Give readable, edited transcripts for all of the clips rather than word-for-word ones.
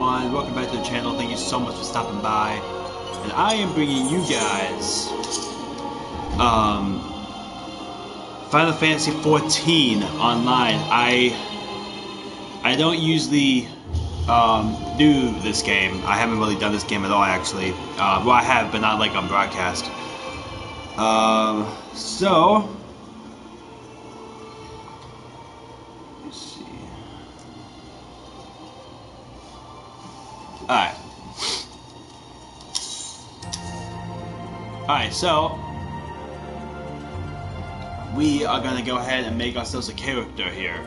everyone, welcome back to the channel. Thank you so much for stopping by. And I am bringing you guys Final Fantasy XIV Online. I don't usually do this game. I haven't really done this game at all, actually. Well, I have, but not like on broadcast. So let's see. Alright, so we are gonna go ahead and make ourselves a character here.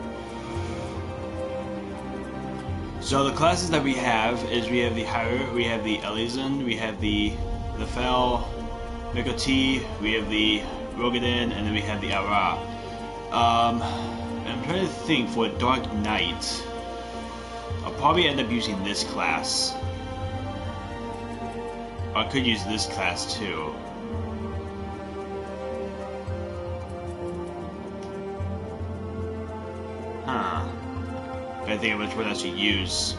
So the classes that we have is we have the Hyrule, we have the Elysian, we have the Lefel, Miqo'te, we have the Rogadin, and then we have the Ara. I'm trying to think for Dark Knight. I'll probably end up using this class. Or I could use this class too. I think of which one I should use.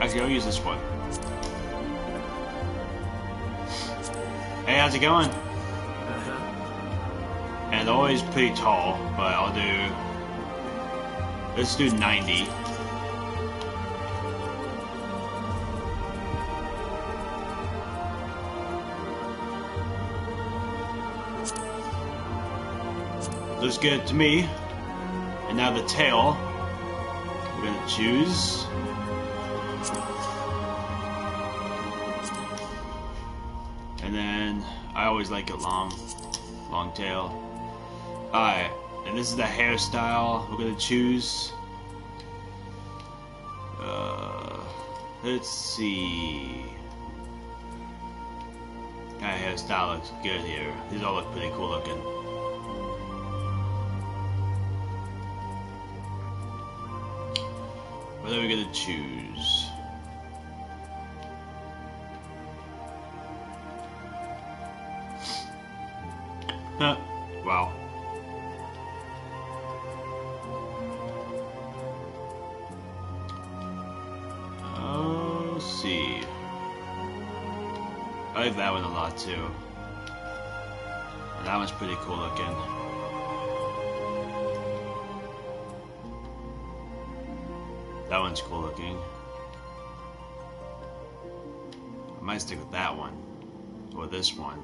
Actually, I'll use this one. Hey, how's it going? And always pretty tall, but I'll do. Let's do 90. Looks good to me. And now the tail. We're gonna choose. And then I always like a long tail. Alright, and this is the hairstyle we're gonna choose. Let's see. Kind of hairstyle looks good here. These all look pretty cool looking. What are we gonna choose? Huh. Wow. Let's see. I like that one a lot too. And that one's pretty cool looking. That one's cool looking. I might stick with that one. Or this one.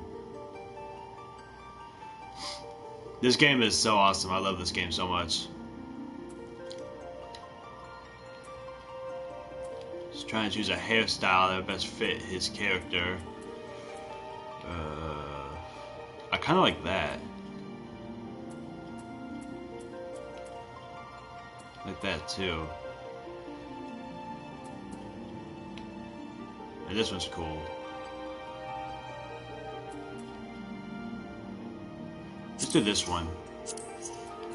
This game is so awesome. I love this game so much. Just trying to choose a hairstyle that would best fit his character. I kind of like that. Like that too. And this one's cool. Let's do this one.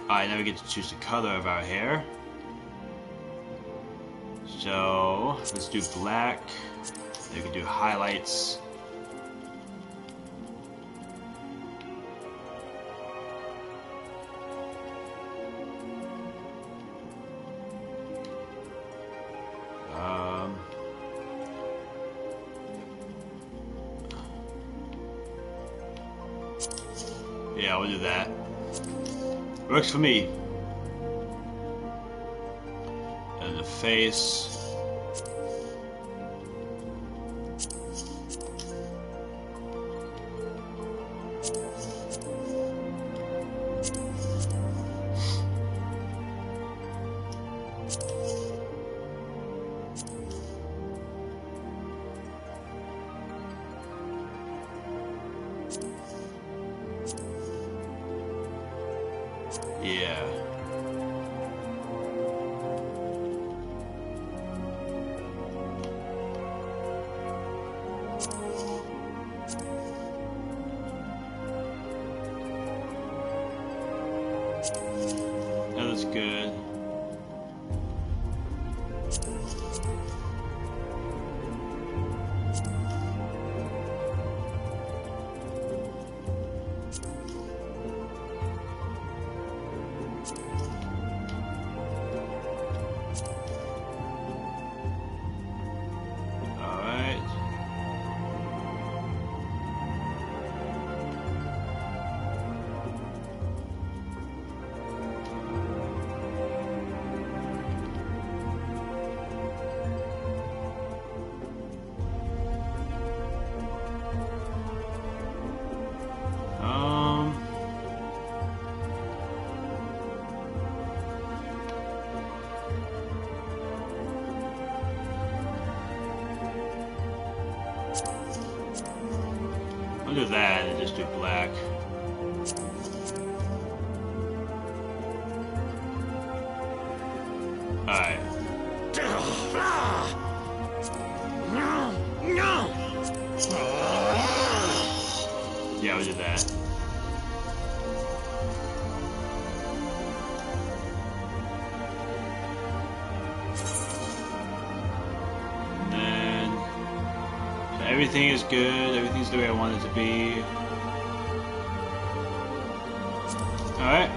Alright, now we get to choose the color of our hair. So, let's do black. Then we can do highlights. Yeah, we'll do that. Works for me. And the face. Yeah. That was good. do that and just do black. Alright. Yeah, we did that. And then so everything is good, everything's the way I want it to be. Alright.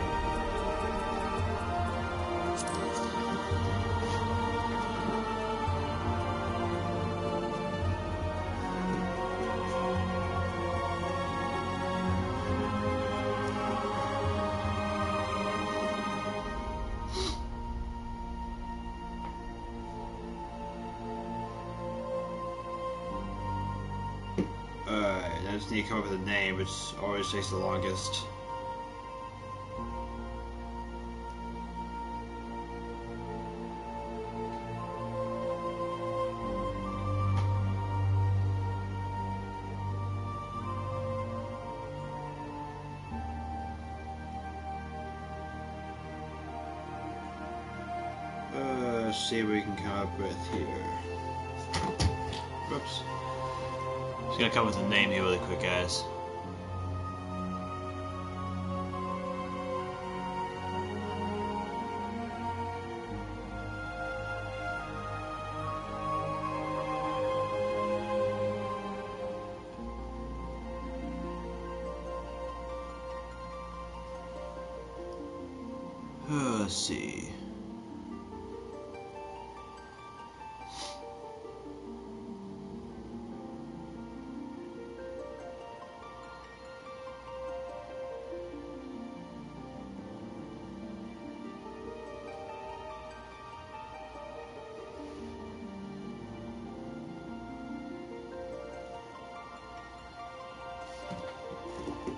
Alright, I just need to come up with a name, which always takes the longest. Let's see what we can come up with here. Whoops. Just gonna come up with a name here really quick, guys. Let's see.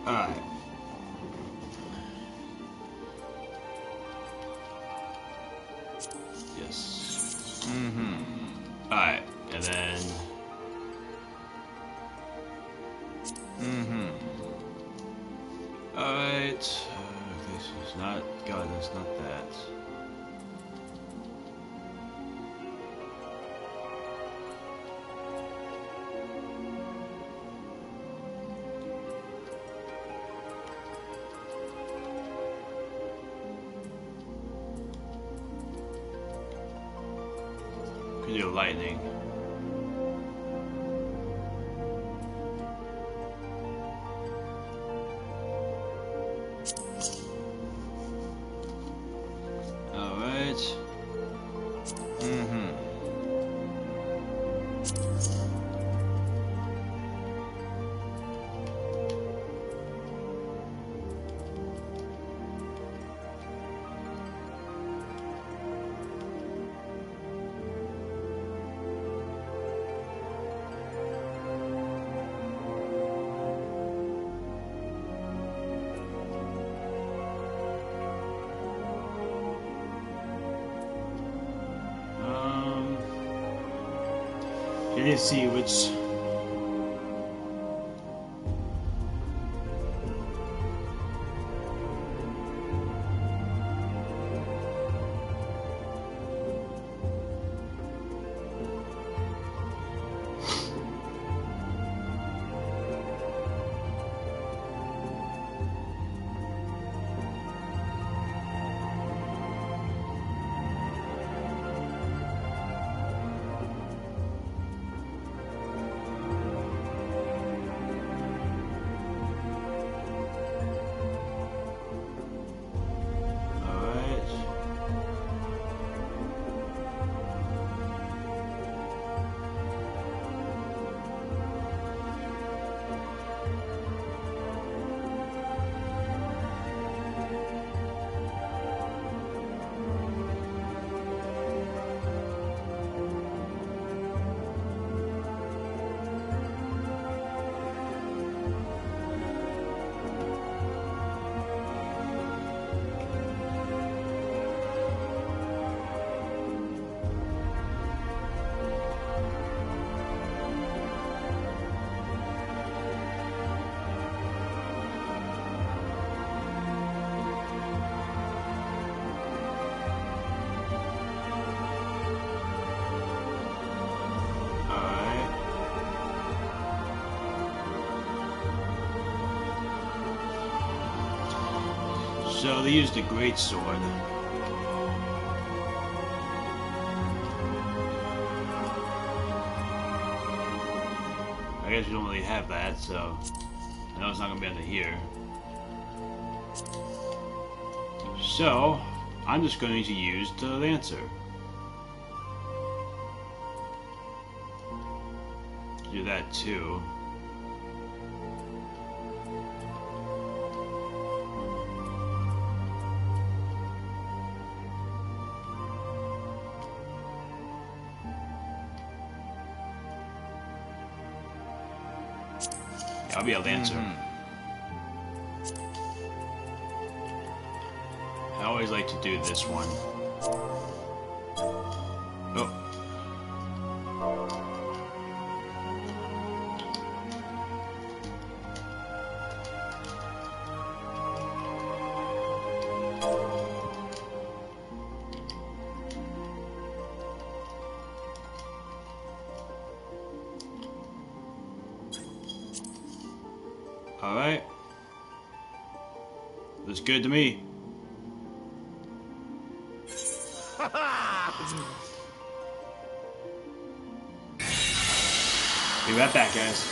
Alright. Yes. Alright, and then... Alright. This is not... God, that's not that. Could do lightning. Alright. I need to see which... So they used a great sword. I guess we don't really have that, so I know it's not gonna be under here. So I'm just going to use the Lancer. Do that too. I'll be a Lancer. I always like to do this one. Oh. Alright. Looks good to me. Be right back, guys.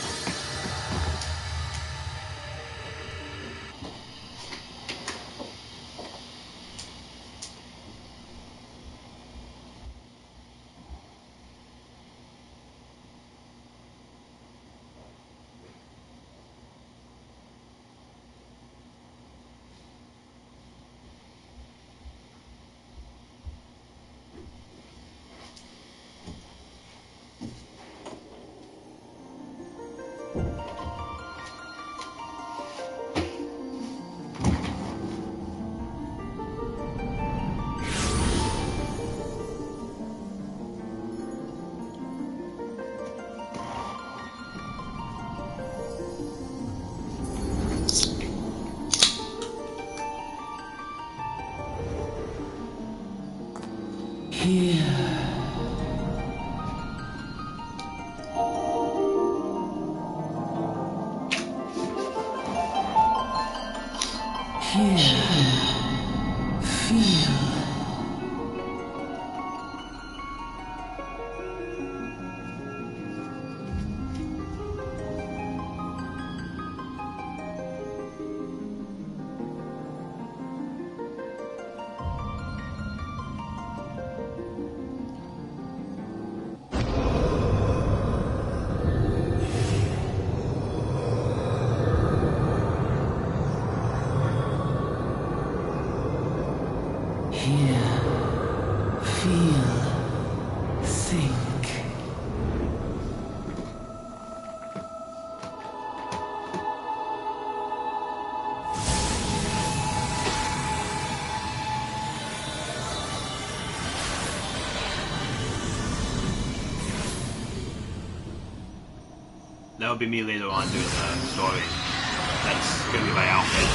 That'll be me later on doing the story. That's gonna be my outfit.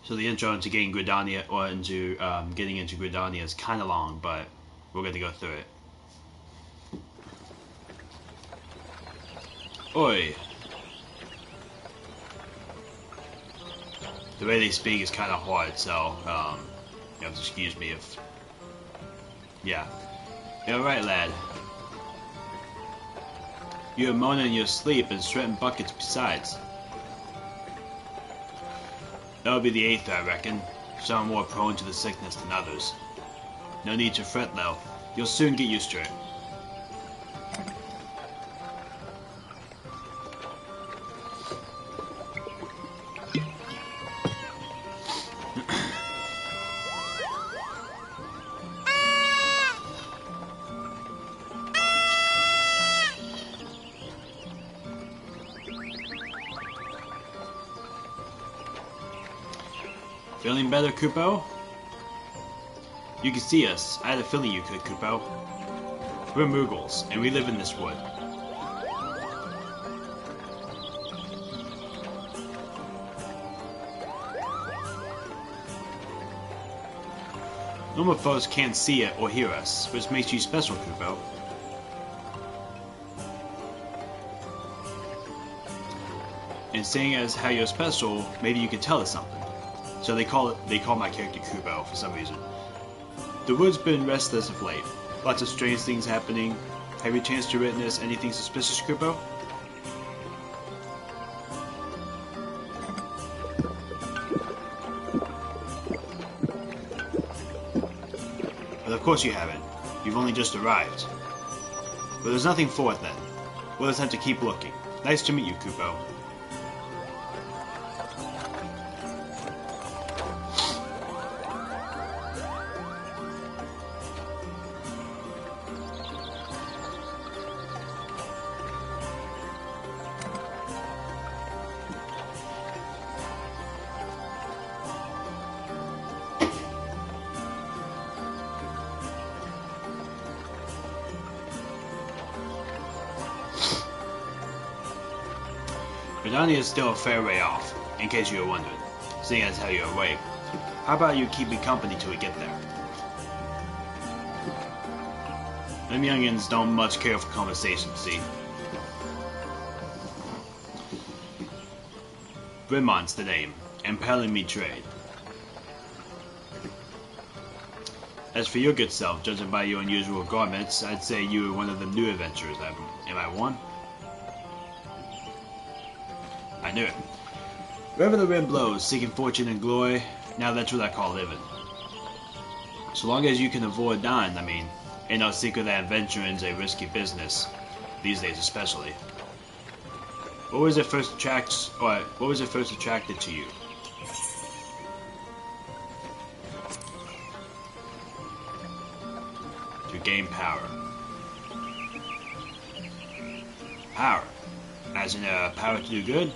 So the intro into getting Gridania, or into getting into Gridania, is kind of long, but we're going to go through it. Oi! The way they speak is kind of hard, so you have to excuse me if... Yeah. You're right, lad. You're moaning in your sleep and sweating buckets besides. That'll be the 8th, I reckon. Some more prone to the sickness than others. No need to fret, though. You'll soon get used to it. Feeling better, Kupo? You can see us. I had a feeling you could, Kupo. We're Moogles, and we live in this wood. Normal folks can't see it or hear us, which makes you special, Kupo. And seeing as how you're special, maybe you can tell us something. So they call my character Kupo for some reason. The wood's been restless of late. Lots of strange things happening. Have you chanced to witness anything suspicious, Kupo? But of course you haven't. You've only just arrived. But there's nothing for it then. We'll just have to keep looking. Nice to meet you, Kupo. Gridania is still a fair way off, in case you were wondering, seeing as how you're away. How about you keep me company till we get there? Them youngins don't much care for conversation, see? Brimon's the name, and pelling me trade. As for your good self, judging by your unusual garments, I'd say you were one of the new adventurers. Am I one? I knew it. Wherever the wind blows, seeking fortune and glory, now that's what I call living. So long as you can avoid dying, I mean. Ain't no secret that adventuring's a risky business, these days especially. What was it first attracted to you? To gain power. Power? As in power to do good?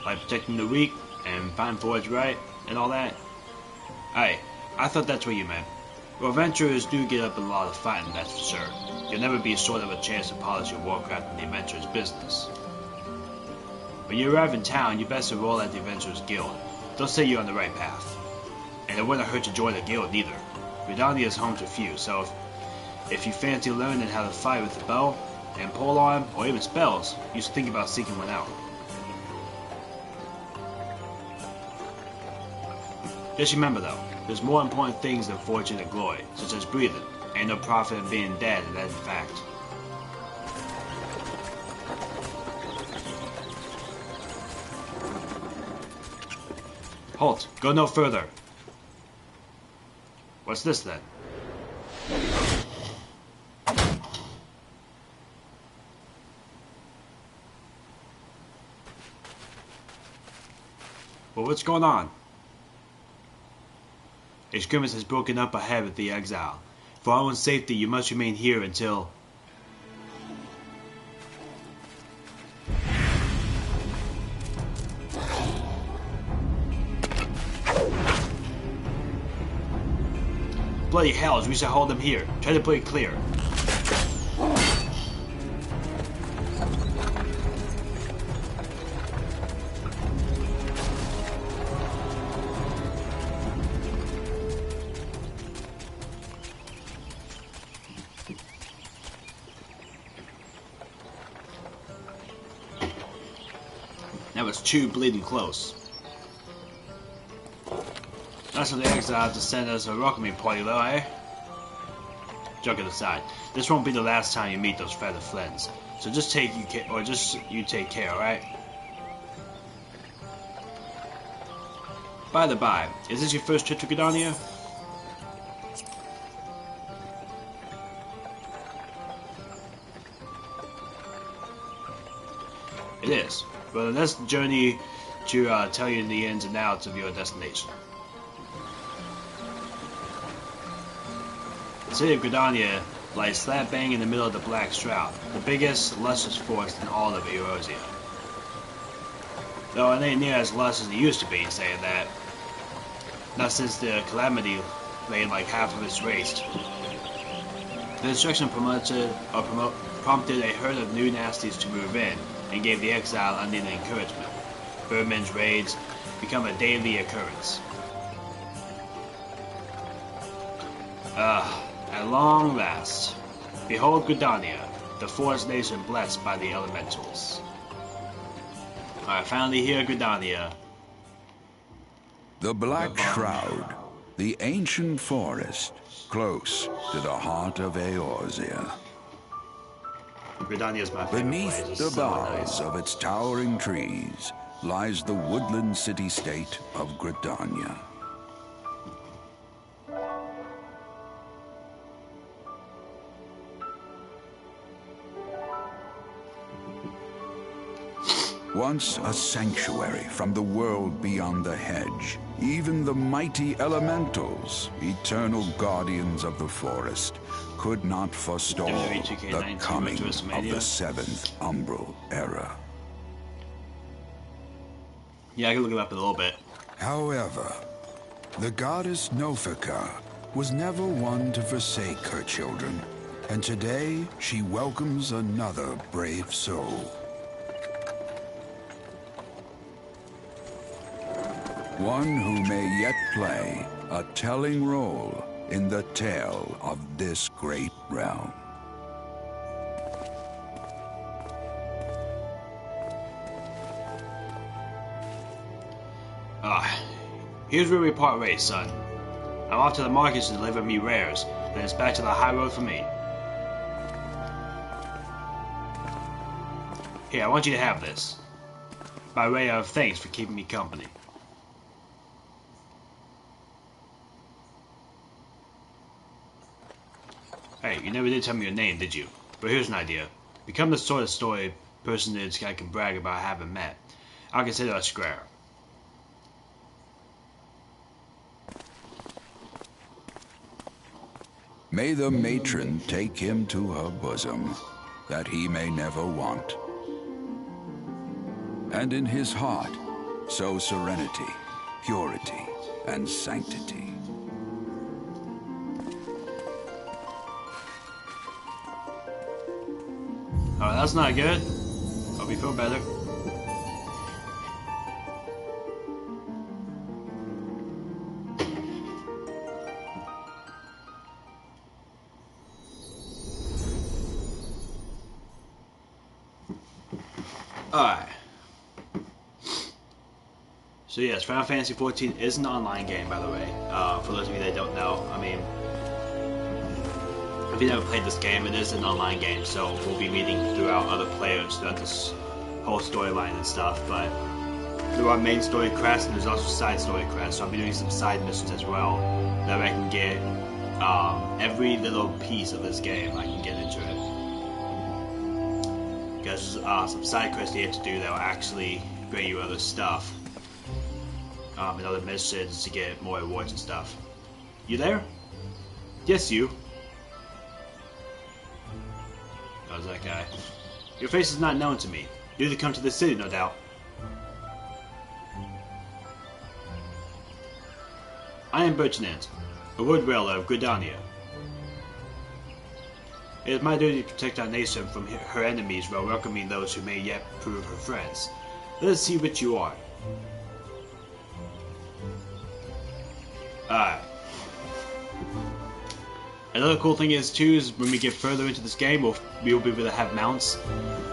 Like protecting the weak and fighting for what's right and all that? Hey, I thought that's what you meant. Well, adventurers do get up in a lot of fighting, that's for sure. You'll never be short of a chance to polish your warcraft in the adventurer's business. When you arrive in town, you best enroll at the Adventurers Guild. They'll say you're on the right path. And it wouldn't hurt to join the guild either. Gridania is home to few, so if you fancy learning how to fight with a bow and polearm, or even spells, you should think about seeking one out. Just remember though, there's more important things than fortune and glory, such as breathing. Ain't no profit in being dead, and that's a fact. Halt! Go no further! What's this then? Well, what's going on? A skirmish has broken up ahead with the exile. For our own safety, you must remain here until... Bloody hells, we should hold them here. Try to play it clear. That was too bleeding close. Nice of the exile to send us a welcoming party though, eh? Joking aside, this won't be the last time you meet those feathered friends. So just take care, alright? By the by, is this your first trip to Gridania? It is. Well, let's journey to tell you the ins and outs of your destination. The city of Gridania lies slap bang in the middle of the Black Shroud, the biggest, lustrous forest in all of Eorzea. Though it ain't near as lush as it used to be, saying that. Not since the Calamity made like half of its race. The destruction prompted a herd of new nasties to move in, and gave the exile unending encouragement. Birdmen's raids become a daily occurrence. At long last. Behold Gridania, the forest nation blessed by the elementals. Alright, finally here, Gridania. The Black Shroud, the ancient forest, close to the heart of Eorzea. Gridania's my favorite Beneath place. the It's so boughs nice. of its towering trees lies the woodland city-state of Gridania. Once a sanctuary from the world beyond the hedge, even the mighty elementals, eternal guardians of the forest, could not forestall WWE 2K19 the coming to of WrestleMania. the Seventh Umbral Era. Yeah, I can look it up in a little bit. However, the goddess Nofika was never one to forsake her children, and today she welcomes another brave soul. One who may yet play a telling role in the tale of this great realm. Here's where we part ways, son. I'm off to the markets to deliver me rares, then it's back to the high road for me. Here, I want you to have this. By way of thanks for keeping me company. Hey, you never did tell me your name, did you? But here's an idea. Become the sort of story personage I can brag about having met. I'll consider us square. May the matron take him to her bosom, that he may never want. And in his heart, sow serenity, purity, and sanctity. Oh, that's not good. Hope you feel better. Alright. So yes, Final Fantasy XIV is an online game, by the way. For those of you that don't know, I mean, if you never played this game, it is an online game, so we'll be meeting throughout other players throughout this whole storyline and stuff, but there are main story quests and there's also side story quests, so I'll be doing some side missions as well, that way I can get every little piece of this game, I can get into it. Because some side quests you have to do that will actually bring you other stuff, and other missions to get more rewards and stuff. You there? Yes, you. That was that guy. Your face is not known to me. You're to come to the city, no doubt. I am Bertrand, a wood dweller of Gridania. It is my duty to protect our nation from her enemies while welcoming those who may yet prove her friends. Let us see what you are. Alright. Another cool thing is too is when we get further into this game, we'll be able to have mounts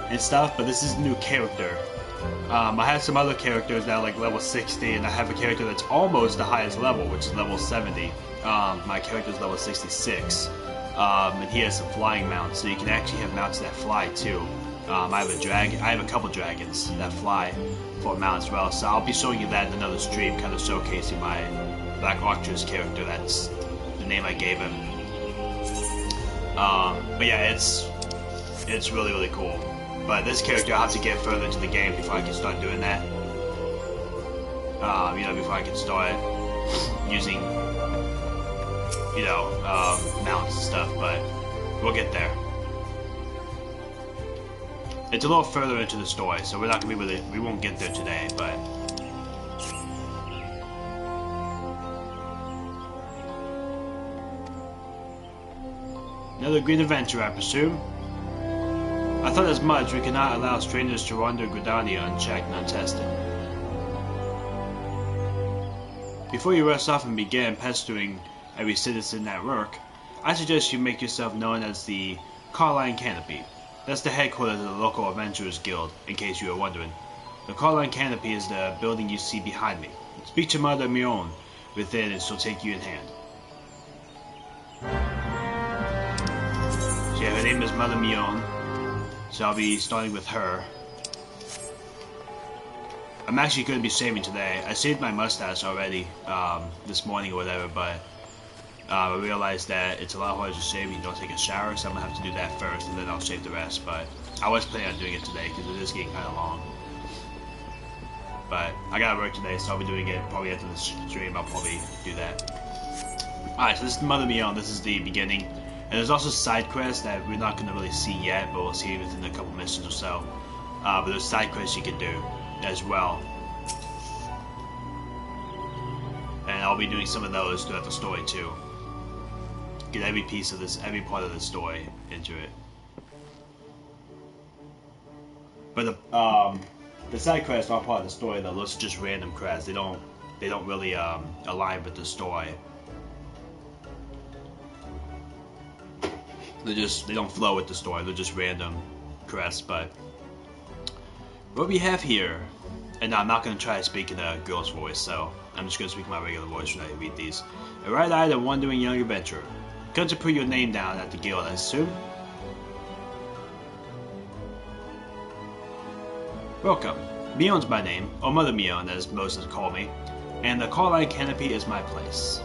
and stuff. But this is a new character. I have some other characters that are like level 60, and I have a character that's almost the highest level, which is level 70. My character is level 66, and he has some flying mounts, so you can actually have mounts that fly too. I have a couple dragons that fly for mount as well. So I'll be showing you that in another stream, kind of showcasing my Black Archer's character. That's the name I gave him. But yeah, it's really cool. But this character, I'll have to get further into the game before I can start doing that. Before I can start using, mounts and stuff. But we'll get there. It's a little further into the story, so we're not gonna be able to. We won't get there today, but. Another green adventure, I presume. I thought as much. We cannot allow strangers to wander Gridania unchecked and untested. Before you rush off and begin pestering every citizen at work, I suggest you make yourself known as the Carline Canopy. That's the headquarters of the local Adventurers Guild, in case you were wondering. The Carline Canopy is the building you see behind me. Speak to Mother Mion within and she'll take you in hand. So yeah, her name is Mother Mion, so I'll be starting with her. I'm actually going to be shaving today. I shaved my mustache already this morning or whatever, but I realized that it's a lot harder to shave when you don't take a shower, so I'm going to have to do that first and then I'll shave the rest. But I was planning on doing it today because it is getting kind of long. But I got to work today, so I'll be doing it probably after the stream. I'll probably do that. Alright, so this is Mother Mion. This is the beginning. And there's also side quests that we're not going to really see yet, but we'll see within a couple missions or so. But there's side quests you can do as well, and I'll be doing some of those throughout the story too. Get every piece of this, every part of the story into it. But the side quests aren't part of the story though. Those are just random quests. They don't really align with the story. They don't flow with the story. They're just random quests, but. What we have here, and I'm not going to try to speak in a girl's voice, so I'm just going to speak my regular voice when I read these. A bright-eyed and wandering young adventurer. Come to put your name down at the guild, I assume? Welcome. Mion's my name, or Mother Mion as most call me, and the Carline Canopy is my place.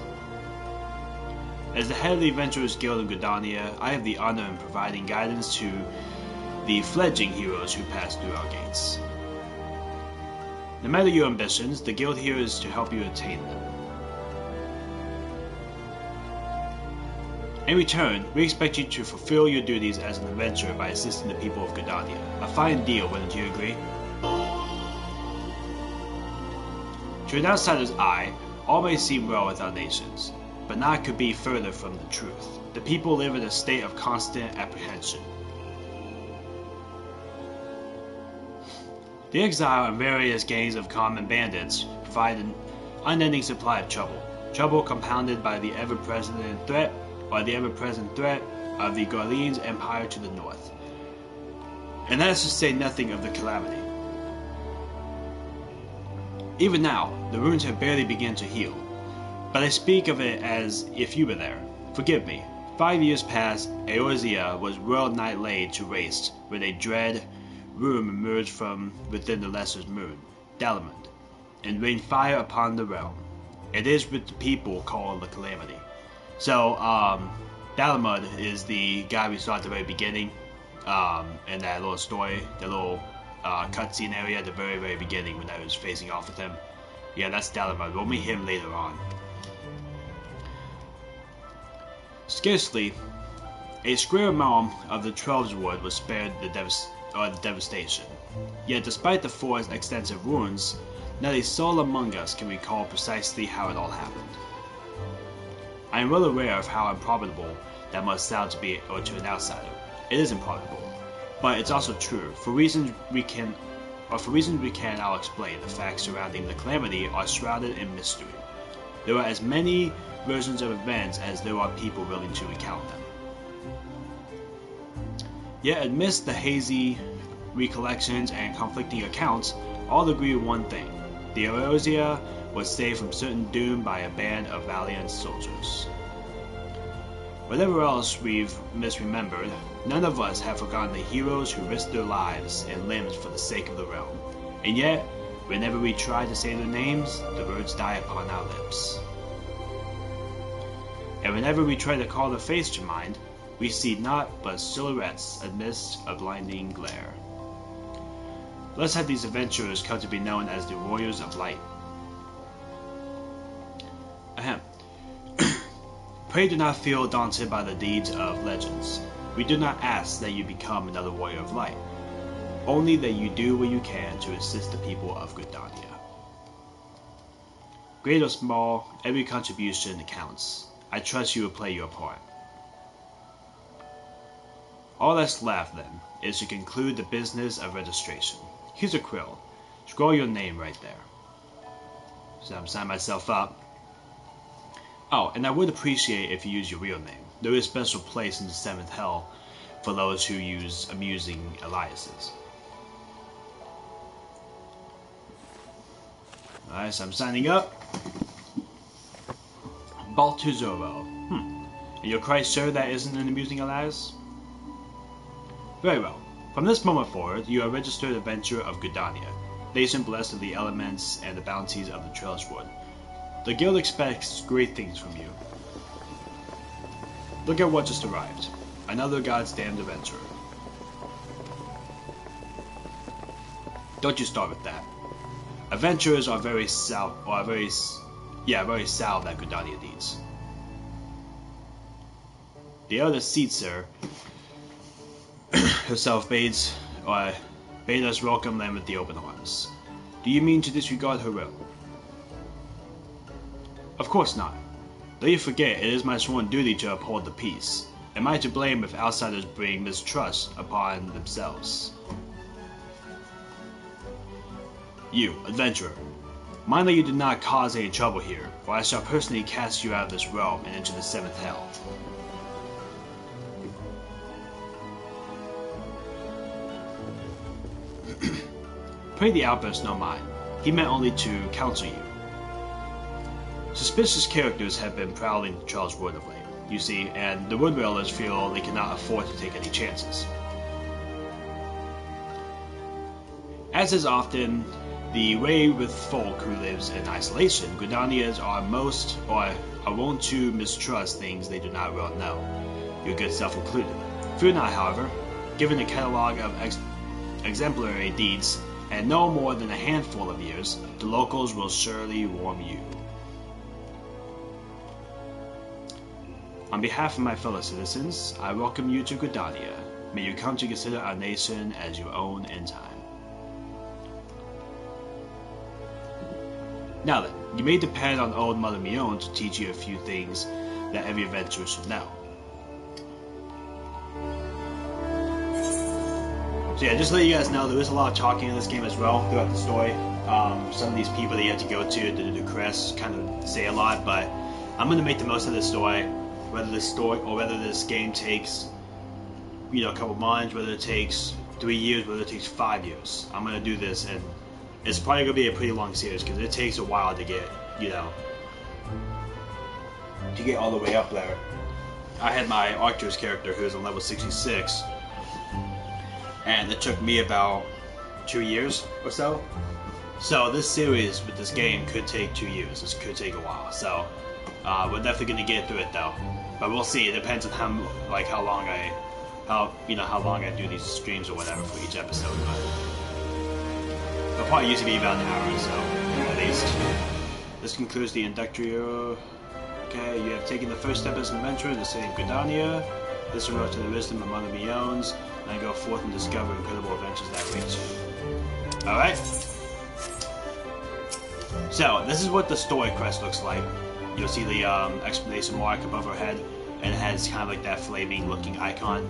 As the head of the Adventurers Guild of Gridania, I have the honor in providing guidance to the fledgling heroes who pass through our gates. No matter your ambitions, the guild here is to help you attain them. In return, we expect you to fulfill your duties as an adventurer by assisting the people of Gridania. A fine deal, wouldn't you agree? To an outsider's eye, all may seem well with our nations, but naught could be further from the truth. The people live in a state of constant apprehension. The exile and various gangs of common bandits provide an unending supply of trouble. Trouble compounded by the ever-present threat of the Garlean's empire to the north. And that is to say nothing of the calamity. Even now, the wounds have barely begun to heal, but I speak of it as if you were there. Forgive me. 5 years past, Eorzea was well-nigh laid to waste with a dread room emerged from within the Lesser's moon, Dalamud, and rained fire upon the realm. It is with the people called the Calamity. So, Dalamud is the guy we saw at the very beginning, in that little story, the little cutscene area at the very, very beginning when I was facing off with him. Yeah, that's Dalamud. We'll meet him later on. Scarcely a square mile of the Trellswood was spared the devastation. Yet despite the forest's extensive ruins, not a soul among us can recall precisely how it all happened. I am well aware of how improbable that must sound to an outsider. It is improbable, but it's also true. For reasons we can, I'll explain. The facts surrounding the calamity are shrouded in mystery. There are as many versions of events as there are people willing to recount them. Yet amidst the hazy recollections and conflicting accounts, all agree on one thing. The Eorzea was saved from certain doom by a band of valiant soldiers. Whatever else we've misremembered, none of us have forgotten the heroes who risked their lives and limbs for the sake of the realm. And yet, whenever we try to say their names, the words die upon our lips. And whenever we try to call their face to mind, we see naught but silhouettes amidst a blinding glare. Let's have these adventurers come to be known as the Warriors of Light. Ahem. Pray do not feel daunted by the deeds of legends. We do not ask that you become another Warrior of Light, only that you do what you can to assist the people of Gridania. Great or small, every contribution counts. I trust you will play your part. All that's left, then, is to conclude the business of registration. Here's a quill. Scroll your name right there. So I'm signing myself up. Oh, and I would appreciate if you use your real name. There is a special place in the 7th Hell for those who use amusing aliases. Alright, so I'm signing up. Baltuzoro. And you're quite sure that isn't an amusing alias? Very well. From this moment forward, you are a registered adventurer of Gridania, nation blessed of the elements and the bounties of the Trelliswood. The guild expects great things from you. Look at what just arrived. Another God's damned adventurer. Don't you start with that. Adventurers are very salve at Gridania needs. The elder Caesar herself bade us welcome them with the open arms. Do you mean to disregard her will? Of course not. Don't you forget, it is my sworn duty to uphold the peace. Am I to blame if outsiders bring mistrust upon themselves? You, adventurer, mind that you do not cause any trouble here, or I shall personally cast you out of this realm and into the 7th Hell. Pray the outburst no mind. He meant only to counsel you. Suspicious characters have been prowling Trelliswood of late, you see, and the Wood Dwellers feel they cannot afford to take any chances. As is often the way with folk who lives in isolation, Gridanians are wont to mistrust things they do not well know, your good self included. Fear not, however, given a catalogue of exemplary deeds, and no more than a handful of years, the locals will surely warm you. On behalf of my fellow citizens, I welcome you to Gridania. May you come to consider our nation as your own in time. Now then, you may depend on old Mother Mion to teach you a few things that every adventurer should know. So yeah, just to let you guys know, there is a lot of talking in this game as well throughout the story. Some of these people that you have to go to do the quest kind of say a lot, but I'm going to make the most of this story. Whether this game takes, a couple months, whether it takes 3 years, whether it takes 5 years, I'm gonna do this, and it's probably gonna be a pretty long series because it takes a while to get, to get all the way up there. I had my Archer's character who was on level 66, and it took me about 2 years or so. So this series with this game could take 2 years. This could take a while. So we're definitely gonna get through it though. But we'll see. It depends on how long I do these streams or whatever for each episode. But it'll probably usually be about an hour or so, at least. This concludes the introductory. Okay, you have taken the first step as an adventurer in the city of Gridania. This road to the wisdom of Mother Mion's, and go forth and discover incredible adventures that await you. Alright? So, this is what the story quest looks like. You'll see the exclamation mark above her head, and it has kind of like that flaming looking icon.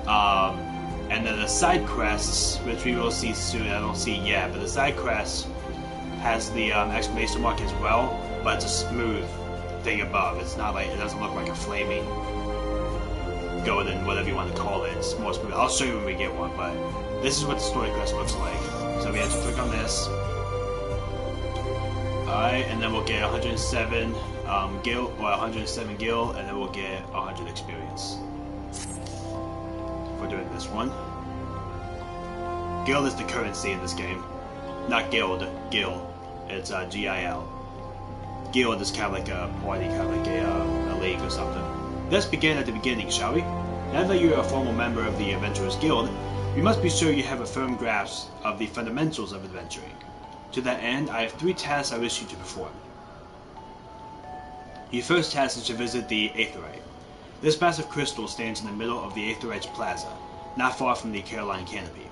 And then the side quests, which we will see soon, I don't see yet, but the side quest has the exclamation mark as well, but it's a smooth thing above. It's not like, it doesn't look like a flaming golden, whatever you want to call it. It's more smooth. I'll show you when we get one, but this is what the story quest looks like. So we have to click on this. Alright, and then we'll get 107 gil, or 107 gil, and then we'll get 100 experience for doing this one. Gil is the currency in this game. Not guild, gil. It's G-I-L. Guild is kind of like a party, kind of like a league or something. Let's begin at the beginning, shall we? Now that you're a formal member of the Adventurers Guild, you must be sure you have a firm grasp of the fundamentals of adventuring. To that end, I have 3 tasks I wish you to perform. Your first task is to visit the Aetheryte. This massive crystal stands in the middle of the Aetheryte's plaza, not far from the Caroline Canopy.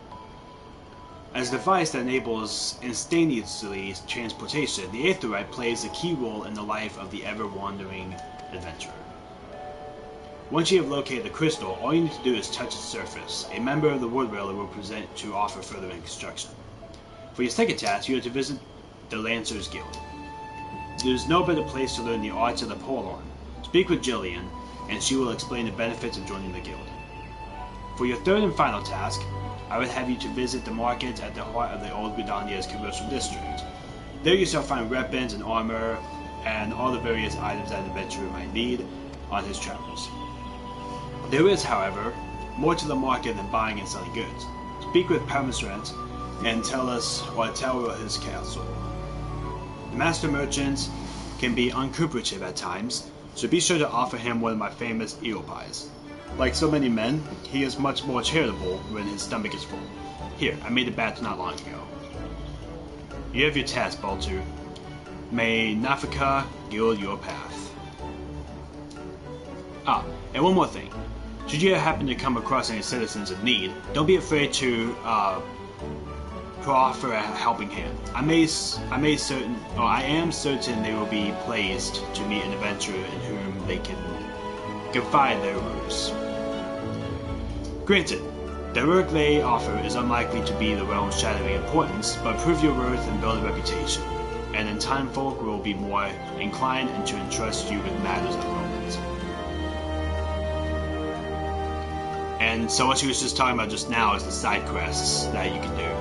As a device that enables instantaneously transportation, the Aetheryte plays a key role in the life of the ever-wandering adventurer. Once you have located the crystal, all you need to do is touch its surface. A member of the Wood Dweller will present to offer further instruction. For your second task, you are to visit the Lancers Guild. There is no better place to learn the arts of the Polon. Speak with Jillian, and she will explain the benefits of joining the guild. For your third and final task, I would have you to visit the market at the heart of the old Gridania's commercial district. There you shall find weapons and armor and all the various items that an adventurer might need on his travels. There is, however, more to the market than buying and selling goods. Speak with Pamasrent and tell his castle. The master merchants can be uncooperative at times, so be sure to offer him one of my famous eel pies. Like so many men, he is much more charitable when his stomach is full. Here, I made a batch not long ago. You have your task, Baltu. May Nafika gild your path. Ah, and one more thing. Should you happen to come across any citizens in need, don't be afraid to proffer a helping hand. I am certain they will be pleased to meet an adventurer in whom they can confide their woes. Granted, the work they offer is unlikely to be the realm's shattering importance, but prove your worth and build a reputation, and in time folk will be more inclined to entrust you with matters of the moment. And so what she was just talking about just now is the side quests that you can do.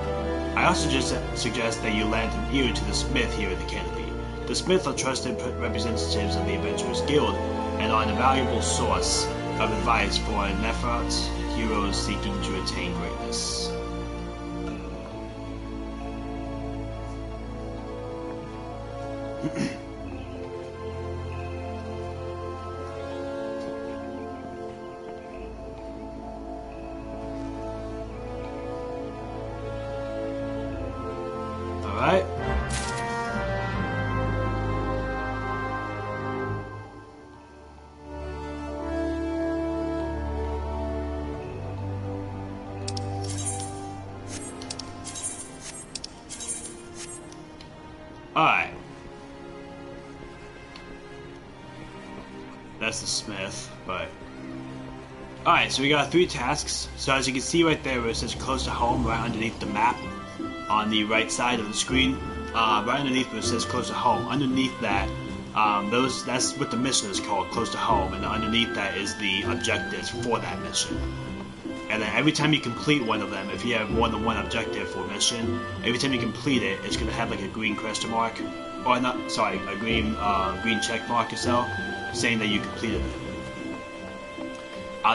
I also just suggest that you lend an ear to the smith here at the canopy. The smith are trusted representatives of the Adventurers Guild and are an invaluable source of advice for Nephrat heroes seeking to attain greatness. Alright. Alright. That's the smith, but... Alright, so we got 3 tasks. So as you can see right there where it says close to home, right underneath the map, on the right side of the screen, right underneath where it says close to home, underneath that, that's what the mission is called, close to home, and underneath that is the objectives for that mission. And then every time you complete one of them, if you have more than one objective for a mission, every time you complete it, it's going to have like a green question mark, or not, sorry, a green check mark or so, saying that you completed it.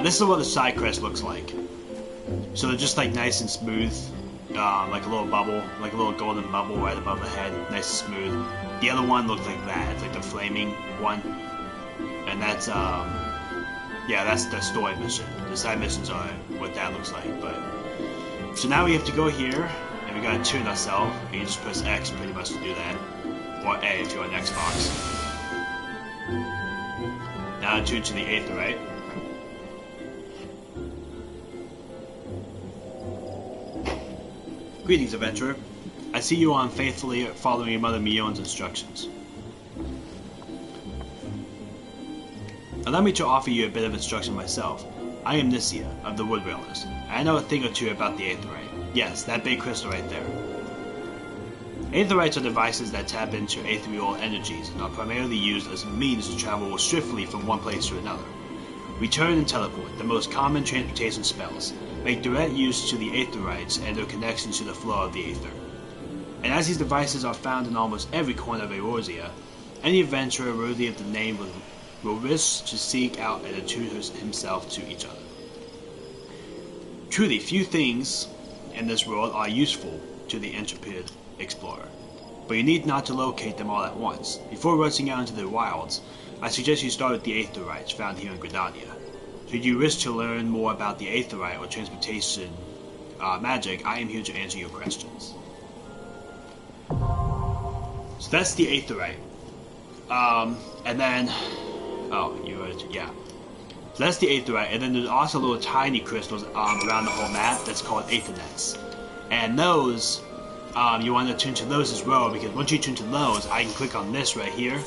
This is what the side quest looks like. So they're just like nice and smooth, like a little bubble, like a little golden bubble right above the head, nice and smooth. The other one looked like that, it's like the flaming one, and that's yeah, that's the story mission. The side missions are what that looks like. But so now we have to go here, and we gotta tune ourselves. You just press X pretty much to do that, or A if you're on Xbox. Now tune to the Aetheryte. Greetings, adventurer. I see you are unfaithfully following your mother Mion's instructions. Allow me to offer you a bit of instruction myself. I am Nisia, of the Wood Railers. I know a thing or two about the Aetheryte. Yes, that big crystal right there. Aetherites are devices that tap into ethereal energies and are primarily used as a means to travel swiftly from one place to another. Return and teleport, the most common transportation spells, make direct use to the Aetherites and their connections to the flow of the Aether. And as these devices are found in almost every corner of Eorzea, any adventurer worthy of the name will wish to seek out and attune himself to each other. Truly, few things in this world are useful to the intrepid explorer, but you need not to locate them all at once. Before rushing out into the wilds, I suggest you start with the Aetherites found here in Gridania. Should you wish to learn more about the Aetherite or transportation magic, I am here to answer your questions. So that's the Aetherite. And then... Oh, yeah. So that's the Aetherite, and then there's also little tiny crystals around the whole map that's called Aethernets. And those, you want to tune to those as well, because once you tune to those, I can click on this right here,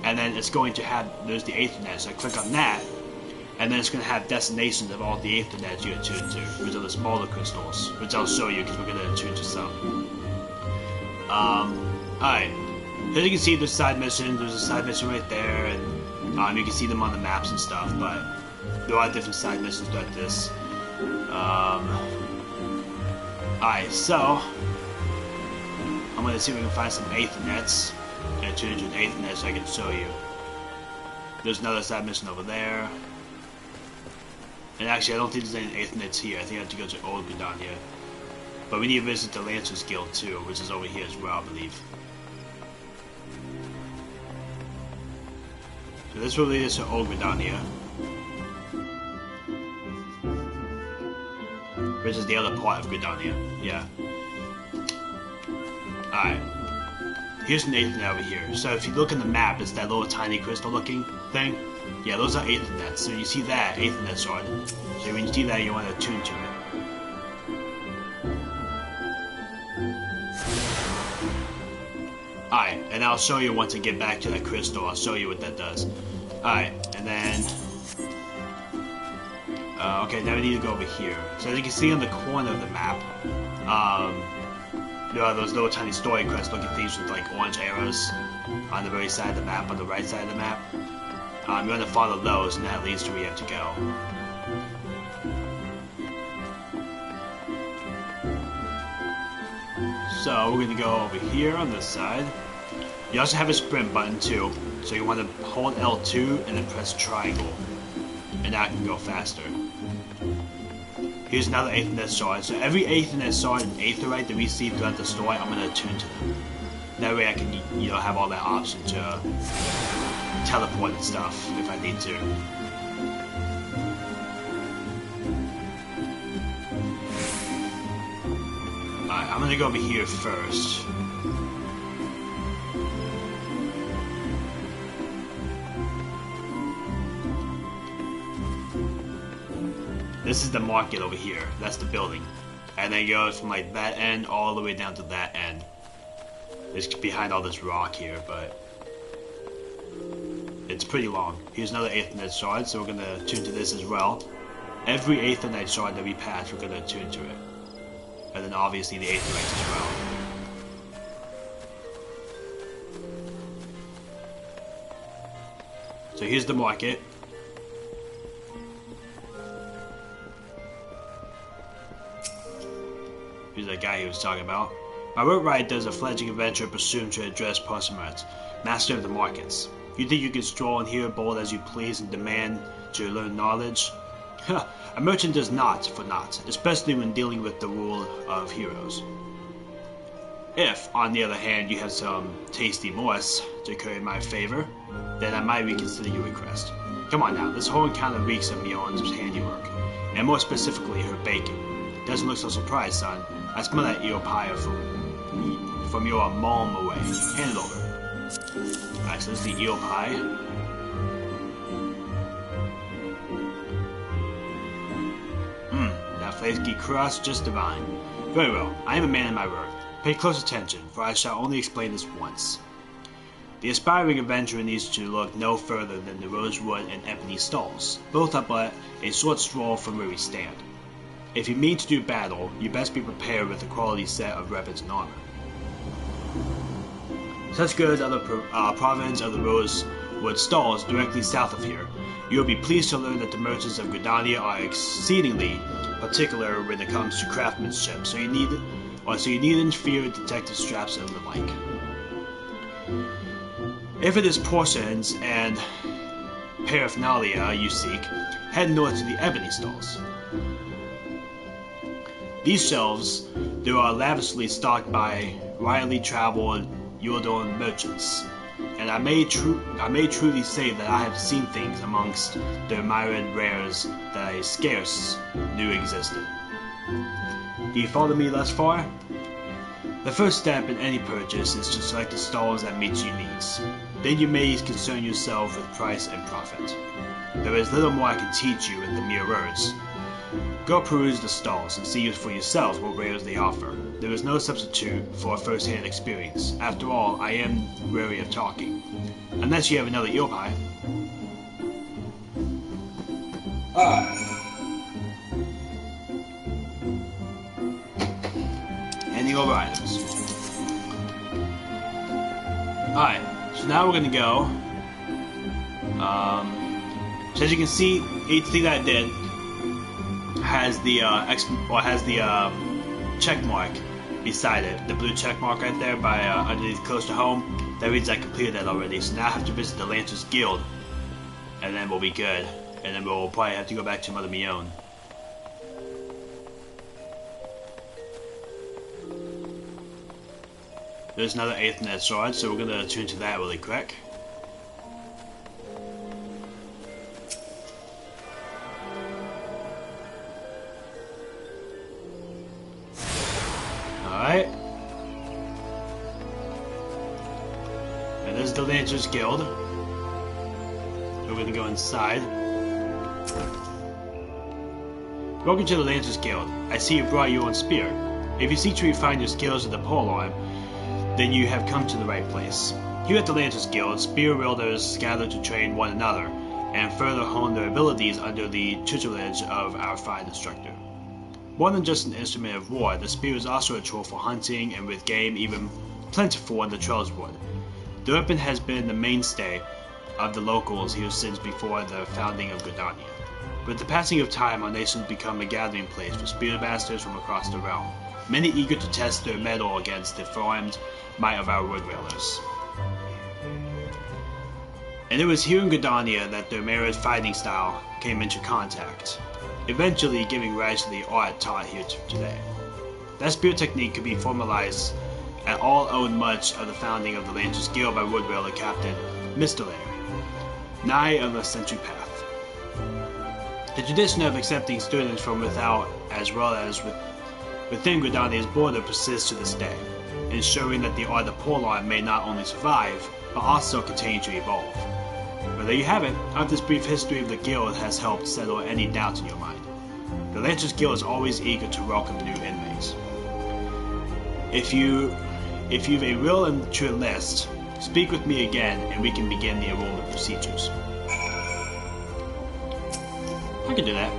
and then it's going to have, there's the Aethernets, so I click on that, and then it's going to have destinations of all the Aethernets you attune to, which are the smaller crystals, which I'll show you because we're going to attune to some. Alright. As you can see, there's side missions, there's a side mission right there, and You can see them on the maps and stuff, but there are different side missions like this. Alright, so I'm gonna see if we can find some Aethernets and turn into an Aethernet so I can show you. There's another side mission over there. And actually, I don't think there's any Aethernets here. I think I have to go to Old Gridania. But we need to visit the Lancers Guild too, which is over here as well, I believe. So this will lead us to Old Gridania, which is the other part of Gridania. Yeah. Alright. Here's an Aethernet over here. So if you look in the map, it's that little tiny crystal looking thing. Yeah, those are Aethernets. So you see that Aethernet sword. So when you see that, you want to tune to it. Alright, and I'll show you once I get back to that crystal. I'll show you what that does. Alright, and then... okay, now we need to go over here. So as you can see on the corner of the map, there are those little tiny story quest looking things with like orange arrows on the very side of the map, on the right side of the map. You're going to follow those, and that leads to where you have to go. So we're going to go over here on this side. You also have a sprint button too, so you want to hold L2 and then press triangle, and that can go faster. Here's another Aethernet sword. So every Aethernet sword and Aetheryte that we see throughout the story, I'm going to tune to them. That way I can, you know, have all that option to teleport and stuff if I need to. Alright, I'm going to go over here first. This is the market over here. That's the building. And then it goes from like that end all the way down to that end. It's behind all this rock here, but it's pretty long. Here's another Aethernet shard, so we're going to tune to this as well. Every Aethernet shard that we pass, we're going to tune to it. And then obviously the Aetherites as well. So here's the market. Here's that guy he was talking about. My work right does a fledgling adventurer presume to address Persimmert, master of the markets. You think you can stroll in here bold as you please and demand to learn knowledge? A merchant does not for naught, especially when dealing with the rule of heroes. If, on the other hand, you have some tasty moss to curry my favor, then I might reconsider your request. Come on now, this whole encounter reeks of Mjolnir's handiwork, and more specifically her bacon. Doesn't look so surprised, son. I smell that eel pie from your mom away. Hand it over. Alright, so this is the eel pie. That flaky crust, just divine. Very well, I am a man of my word. Pay close attention, for I shall only explain this once. The aspiring adventurer needs to look no further than the rosewood and ebony stalls, both are but a short stroll from where we stand. If you mean to do battle, you best be prepared with a quality set of weapons and armor. Such goods are the province of the Rosewood Stalls directly south of here. You will be pleased to learn that the merchants of Gridania are exceedingly particular when it comes to craftsmanship, so you needn't fear detective straps and the like. If it is portions and paraphernalia you seek, head north to the ebony stalls. These shelves, they are lavishly stocked by widely traveled Yordon merchants, and I may truly say that I have seen things amongst the myriad rares that I scarce knew existed. Do you follow me thus far? The first step in any purchase is to select the stalls that meet your needs. Then you may concern yourself with price and profit. There is little more I can teach you in the mere words. Go peruse the stalls and see for yourselves what wares they offer. There is no substitute for a first-hand experience. After all, I am wary of talking. Unless you have another eel pie. Any other items. Alright, so now we're gonna go So as you can see, each thing that I did has the check mark beside it, the blue check mark right there by underneath close to home. That means I completed that already. So now I have to visit the Lancers Guild, and then we'll be good. And then we'll probably have to go back to Mother Mion. There's another 8th net sword, so we're gonna tune to that really quick. Alright. And this is the Lancers Guild. We're gonna go inside. Welcome to the Lancers Guild. I see you brought your own spear. If you seek to refine your skills with the polearm, then you have come to the right place. Here at the Lancers Guild, spear wielders gather to train one another and further hone their abilities under the tutelage of our fine instructor. More than just an instrument of war, the spear is also a tool for hunting and with game even plentiful in the Trellswood. The weapon has been the mainstay of the locals here since before the founding of Gridania. With the passing of time, our nation has become a gathering place for spear masters from across the realm, many eager to test their mettle against the formed might of our wood railers. And it was here in Gridania that their mirrored fighting style came into contact, eventually giving rise to the art taught here today. That spear technique could be formalized and all owed much of the founding of the Lancers Guild by wood railer captain Mr. Nigh of the Century Path. The tradition of accepting students from without as well as within Gridania's border persists to this day, ensuring that the art of polearm may not only survive, but also continue to evolve. Well, there you have it. I hope this brief history of the Guild has helped settle any doubts in your mind. The Lancers Guild is always eager to welcome new inmates. If you've a real and true list, speak with me again and we can begin the enrollment procedures. I can do that.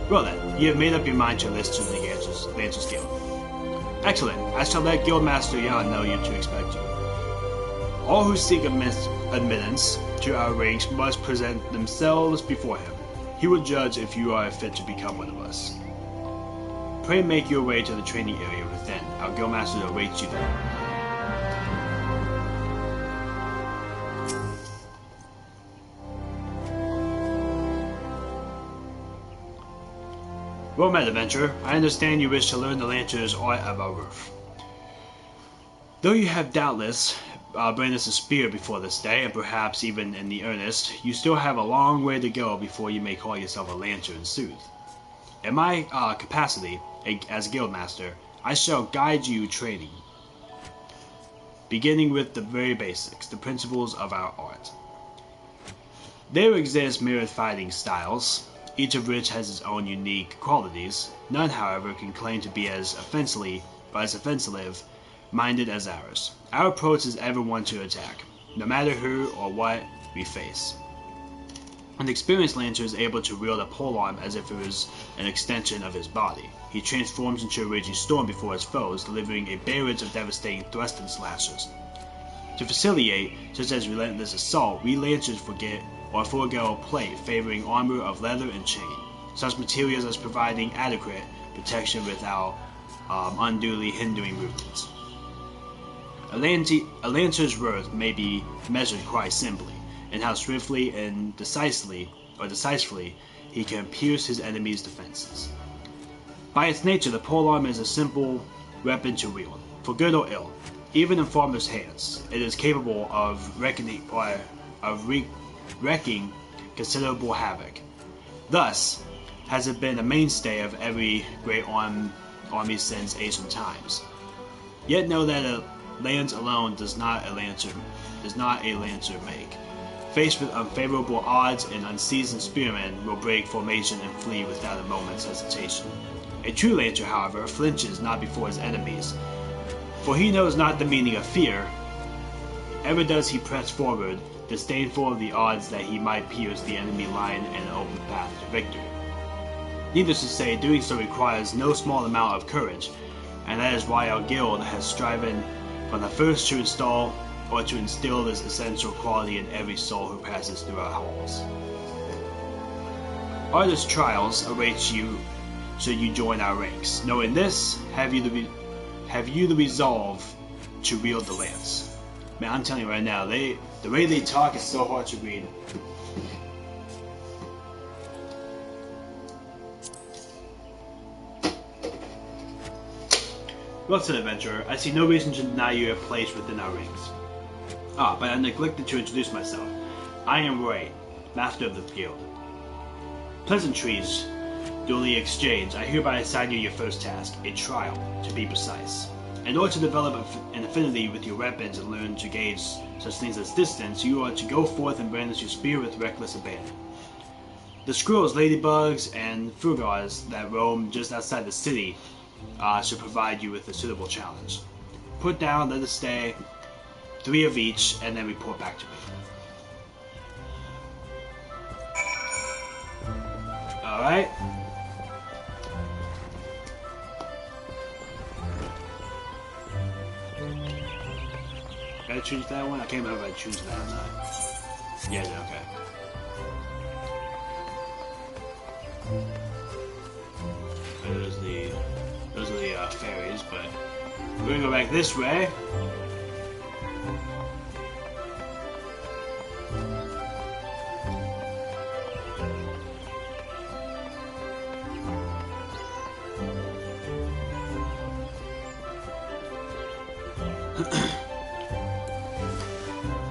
Well then, you have made up your mind to enlist to the Lancers Guild. Excellent. I shall let Guildmaster Jan know you to expect you. All who seek admittance to our ranks must present themselves before him. He will judge if you are fit to become one of us. Pray make your way to the training area within. Our Guildmaster awaits you there. Well met, adventurer. I understand you wish to learn the Lancer's art of our roof. Though you have doubtless brandished a spear before this day, and perhaps even in the earnest, you still have a long way to go before you may call yourself a Lancer in sooth. In my capacity as Guildmaster, I shall guide you training, beginning with the very basics, the principles of our art. There exist mirrored fighting styles, each of which has its own unique qualities. None, however, can claim to be as offensive-minded as ours. Our approach is ever one to attack, no matter who or what we face. An experienced Lancer is able to wield a polearm as if it was an extension of his body. He transforms into a raging storm before his foes, delivering a barrage of devastating thrusts and slashes. To facilitate such as relentless assault, we Lancers forego plate, favoring armor of leather and chain, such materials as providing adequate protection without unduly hindering movements. A Lancer's worth may be measured quite simply in how swiftly and decisively he can pierce his enemy's defenses. By its nature, the polearm is a simple weapon to wield, for good or ill. Even in farmers' hands, it is capable of wreaking considerable havoc. Thus, has it been a mainstay of every great army since ancient times. Yet know that a lance alone does not a lancer make. Faced with unfavorable odds, an unseasoned spearman will break formation and flee without a moment's hesitation. A true lancer, however, flinches not before his enemies, for he knows not the meaning of fear. Ever does he press forward, disdainful of the odds that he might pierce the enemy line in an open path to victory. Needless to say, doing so requires no small amount of courage, and that is why our guild has striven from the first to install or to instill this essential quality in every soul who passes through our halls. Artist trials await you should you join our ranks. Knowing this, have you the resolve to wield the lance. Man, I'm telling you right now, the way they talk is so hard to read. Wilson adventurer, I see no reason to deny you a place within our ranks. Ah, but I neglected to introduce myself. I am Ray, master of the guild. Pleasantries duly exchanged, I hereby assign you your first task, a trial, to be precise. In order to develop an affinity with your weapons and learn to gauge such things as distance, you are to go forth and brandish your spear with reckless abandon. The squirrels, ladybugs, and fugars that roam just outside the city should provide you with a suitable challenge. Put down, let us stay, 3 of each, and then report back to me. Alright. Did I choose that one? I can't remember if I choose that or not. Yeah, okay. Those are the fairies, but we're gonna go back this way.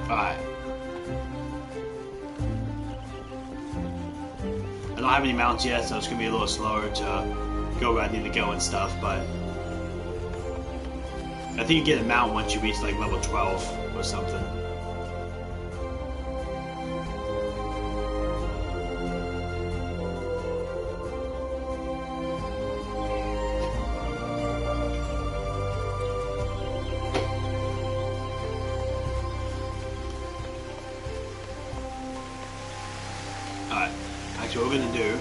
Alright. I don't have any mounts yet, so it's gonna be a little slower to go where I need to go and stuff, but I think you get a mount once you reach like level 12 or something. Alright, actually what we're gonna do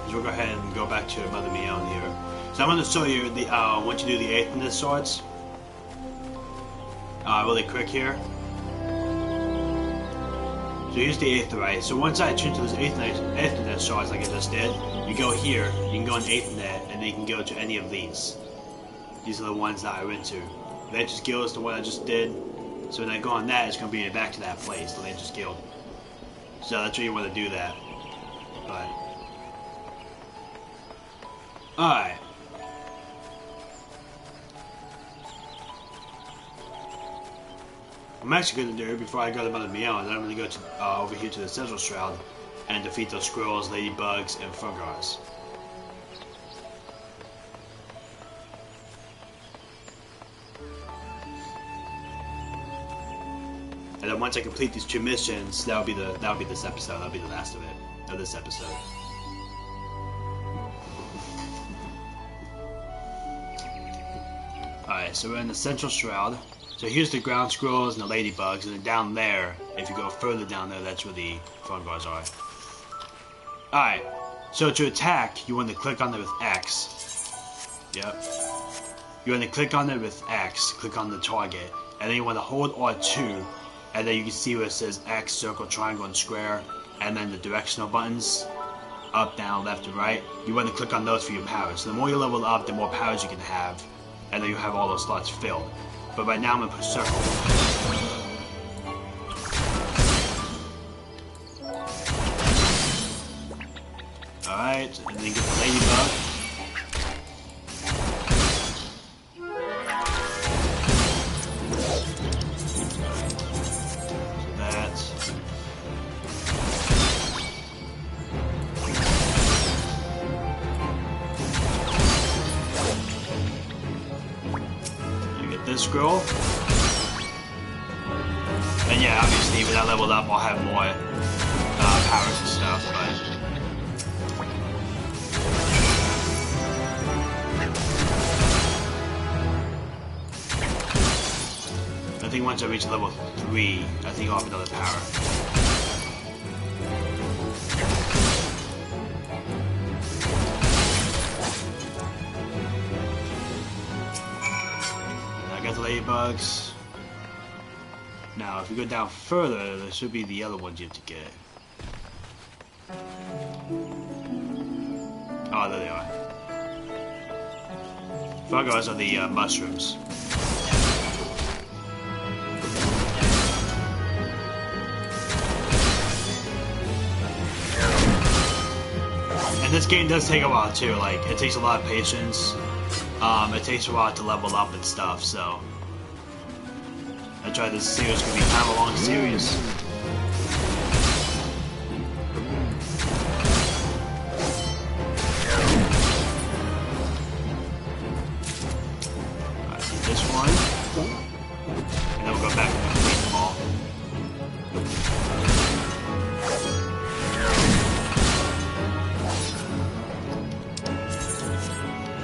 is we'll go ahead and go back to Mother Meow here. So I'm gonna show you the once you do the Aethernet swords. Really quick here. So here's the Aetherite. So once I tune to those Aethernet swords like I just did, you go here, you can go in Aethernet, and then you can go to any of these. These are the ones that I went to. Lancer's Guild is the one I just did. So when I go on that, it's gonna bring me back to that place, the Lancer's Guild. So that's where you want to do that. But alright. I'm actually going to do, before I go to Mother Meow, I'm going to go to over here to the Central Shroud and defeat those squirrels, ladybugs, and fugars. And then once I complete these 2 missions, that'll be this episode. That'll be the last of it, of this episode. Alright, so we're in the Central Shroud. So here's the ground squirrels and the ladybugs, and then down there, if you go further down there, that's where the fugars are. Alright, so to attack, you want to click on it with X. Yep. You want to click on it with X, click on the target, and then you want to hold R2, and then you can see where it says X, circle, triangle, and square, and then the directional buttons, up, down, left, and right. You want to click on those for your powers. So the more you level up, the more powers you can have, and then you have all those slots filled. But right now I'm going to push circle. Alright, and then get the ladybug. So that's... You get this scroll. And yeah, obviously when I leveled up I'll have more powers and stuff, but... I think once I reach level 3, I think I'll have another power. And I got the ladybugs. Now, if you go down further, there should be the other ones you have to get. Oh, there they are. Fungus are the mushrooms. And this game does take a while too, like, it takes a lot of patience. It takes a while to level up and stuff, so... That's why this series can be kind of a long series. Alright, this one. And then we'll go back and complete them all.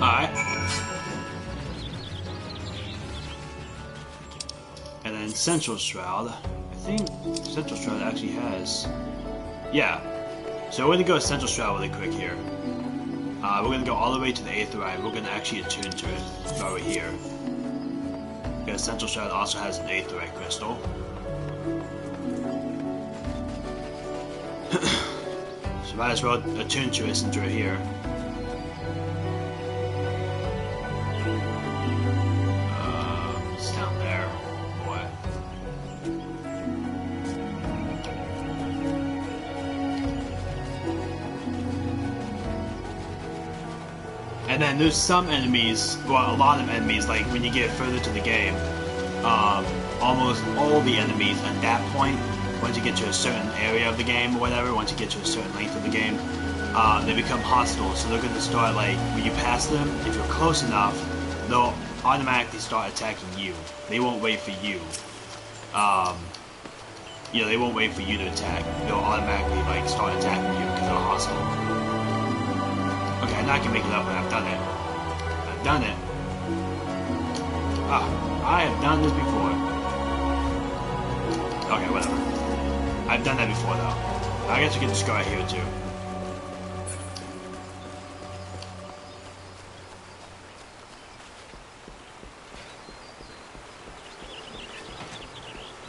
Alright. And then Central Shroud. I think Central Shroud actually has... Yeah. So we're going to go Central Shroud really quick here. We're going to go all the way to the Aetheryte. We're going to actually attune to it over here. Because Central Shroud also has an Aetheryte crystal. So might as well attune to it since we're here. It's down there. Boy. And then there's some enemies, well, a lot of enemies, like when you get further to the game, almost all the enemies at that point, once you get to a certain area of the game or whatever, once you get to a certain length of the game, they become hostile. So they're going to start, like, when you pass them, if you're close enough, they'll automatically start attacking you. They won't wait for you. You know, they won't wait for you to attack. They'll automatically, like, start attacking you because they're hostile. Okay, now I can make it up, but I've done it. I've done it. I have done this before. Okay, whatever. I've done that before, though. I guess we can just go right here, too.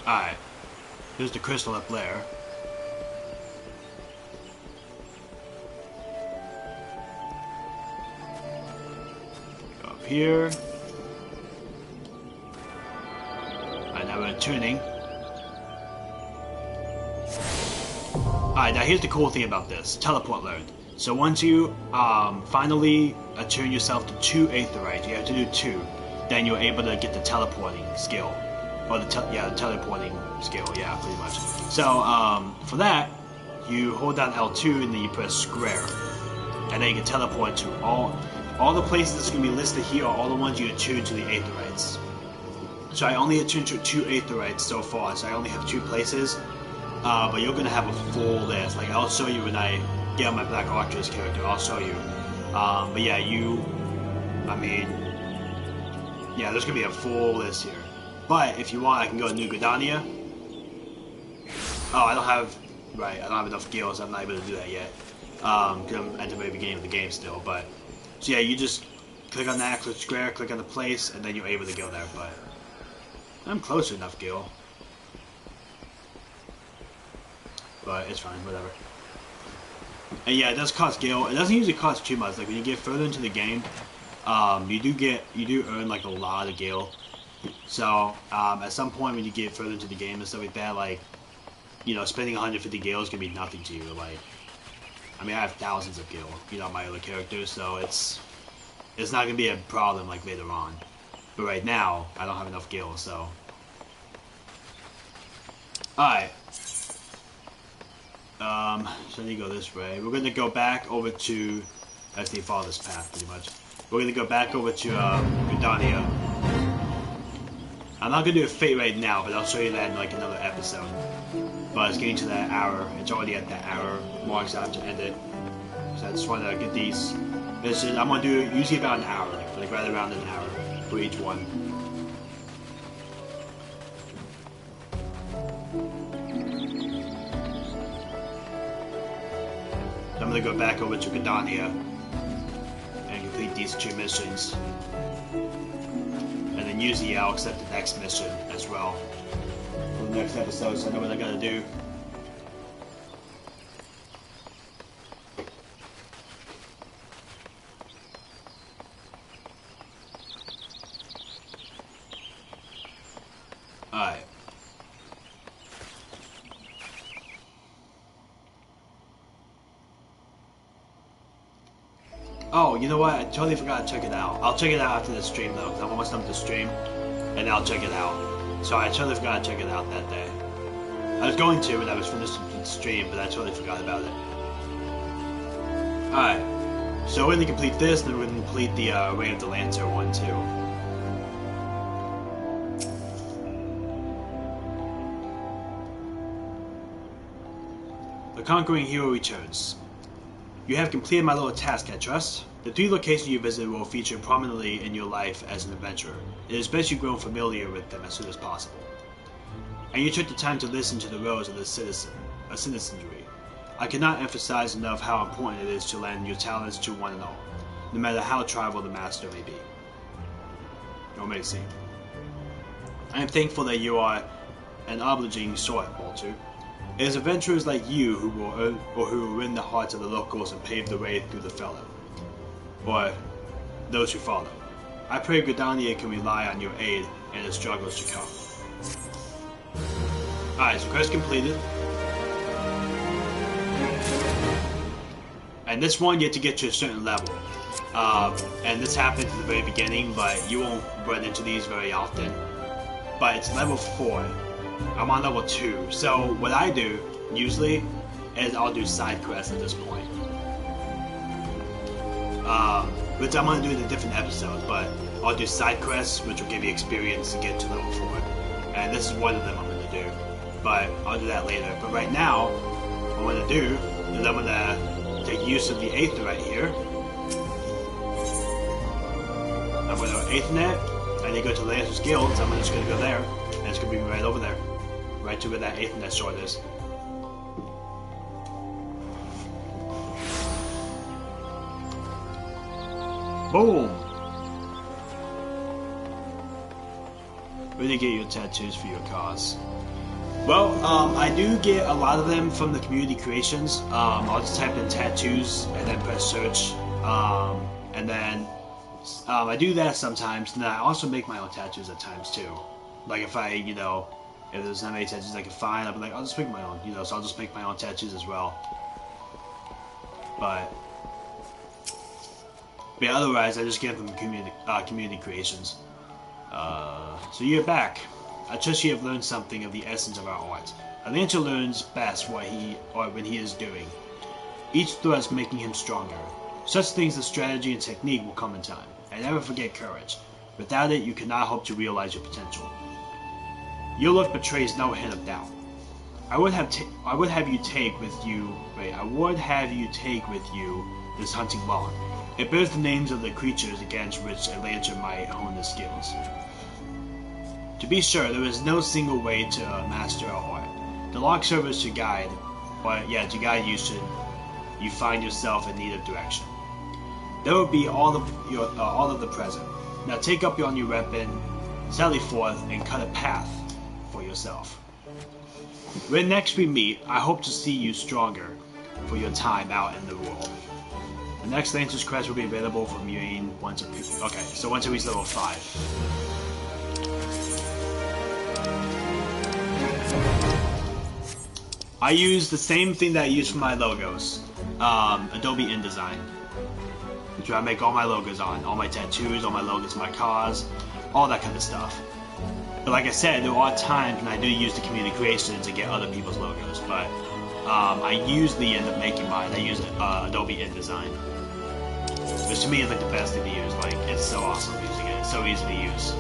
Alright. Here's the crystal up there. Go up here. Alright, now we're tuning. Alright, now here's the cool thing about this. Teleport learned. So once you finally attune yourself to 2 Aetherytes, you have to do 2, then you're able to get the teleporting skill. Or the teleporting skill, yeah, pretty much. So, for that, you hold down L2 and then you press square. And then you can teleport to all the places that's going to be listed here are all the ones you attune to the Aetherytes. So I only attuned to 2 Aetherytes so far, so I only have 2 places. But you're going to have a full list. Like, I'll show you when I get on my Black Archer's character, I'll show you. But yeah, yeah, there's going to be a full list here. But if you want, I can go to New Gridania. Oh, I don't have enough gills, I'm not able to do that yet. Because I'm at the very beginning of the game still, but... So yeah, you just click on that, click square, click on the place, and then you're able to go there, but... I'm close enough, Gil. But it's fine, whatever. And yeah, it does cost Gil. It doesn't usually cost too much. Like when you get further into the game, you do earn like a lot of Gil. So at some point when you get further into the game and stuff like that, like, you know, spending 150 Gil is gonna be nothing to you. Like, I mean, I have thousands of Gil, you know, my other characters, so it's not gonna be a problem like later on. But right now, I don't have enough Gil, so. Alright. So I need to go this way. We're going to go back over to... I just need to follow this path, pretty much. We're going to go back over to Gridania. I'm not going to do a fate right now, but I'll show you that in like another episode. But it's getting to that hour. It's already at that hour mark, so I have to end it. So I just want to get these. I'm going to do usually about an hour, like right around an hour for each one. I'm going to go back over to Gridania and complete these 2 missions. And then usually I'll accept the next mission as well. the next episode, so I know what I gotta do. Alright. Oh, you know what? I totally forgot to check it out. I'll check it out after the stream though, because I'm almost done with the stream. And I'll check it out. So I totally forgot to check it out that day. I was going to when I was finished with the stream, but I totally forgot about it. Alright. So we're going to complete this, and then we're going to complete the Reign of the Lancer one too. The Conquering Hero returns. You have completed my little task, I trust. The 3 locations you visit will feature prominently in your life as an adventurer. It is best you grow familiar with them as soon as possible. And you took the time to listen to the woes of citizenry. I cannot emphasize enough how important it is to lend your talents to one and all, no matter how tribal the master may be. Or may seem. I am thankful that you are an obliging sort, Walter. It is adventurers like you who will earn, or who will win the hearts of the locals and pave the way through the fellow, or those who follow. I pray Gridania can rely on your aid in the struggles to come. Alright, so quest completed. And this one you have to get to a certain level. And this happened at the very beginning, but you won't run into these very often. But it's level 4. I'm on level 2, so what I do, usually, is I'll do side quests at this point. Which I'm going to do in a different episode, but I'll do side quests, which will give you experience to get to level 4. And this is one of them I'm going to do, but I'll do that later. But right now, what I'm going to do is I'm going to take use of the Aether right here. I'm going to Aethernet, and then go to Lancer's Guild, so I'm just going to go there, and it's going to be right over there. Right to where that Aethernet sword is. Boom! Where do you get your tattoos for your cause? Well, I do get a lot of them from the community creations. I'll just type in tattoos and then press search. And then I do that sometimes, and I also make my own tattoos at times too. Like if I, if there's not many tattoos I can find, I'll be like, I'll just make my own, so I'll just make my own tattoos as well. But yeah, otherwise I just get them from community creations. So you're back. I trust you have learned something of the essence of our art. A Lancer learns best when he is doing. Each thrust making him stronger. Such things as strategy and technique will come in time. And never forget courage. Without it, you cannot hope to realize your potential. Your look betrays no hint of doubt. I would have you take with you this hunting log. It bears the names of the creatures against which a Lancer might hone his skills. To be sure, there is no single way to master our art. The log serves to guide, you should you find yourself in need of direction. There will be all of the present. Now take up your new weapon, sally forth, and cut a path for yourself. When next we meet, I hope to see you stronger for your time out in the world. The next Lancer's Crest will be available for viewing once I reach level 5. I use the same thing that I use for my logos, Adobe InDesign, which I make all my logos on, all my tattoos, all my logos, my cars, all that kind of stuff. But like I said, there are times when I do use the community creations to get other people's logos, but I usually end up making mine. I use Adobe InDesign, which to me is like the best thing to use. Like, it's so awesome using it. It's so easy to use.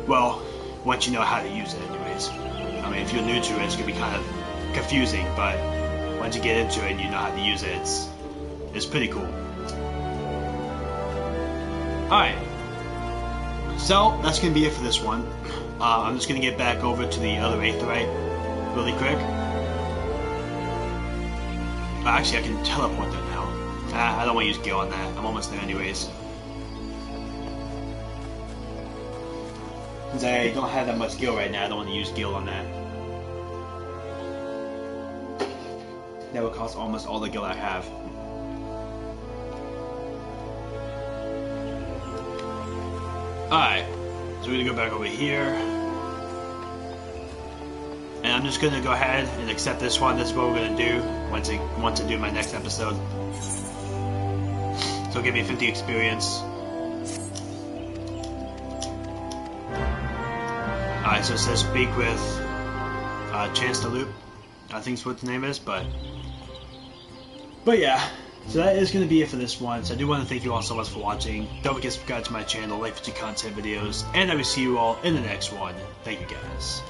Well, once you know how to use it anyways. I mean, if you're new to it, it's going to be kind of confusing, but once you get into it and you know how to use it, it's pretty cool. Alright. So, that's going to be it for this one. I'm just going to get back over to the other Aetheryte really quick. Actually, I can teleport there now. I don't want to use Gil on that. I'm almost there anyways. Since I don't have that much gil right now, I don't want to use gil on that. That would cost almost all the gil I have. Alright, so we're gonna go back over here. And I'm just gonna go ahead and accept this one. This is what we're gonna do once I do my next episode. So give me 50 experience. Alright, so it says speak with Chance the Loop. I think that's what the name is, but yeah. So that is going to be it for this one. So I do want to thank you all so much for watching. Don't forget to subscribe to my channel, like future content videos, and I will see you all in the next one. Thank you guys.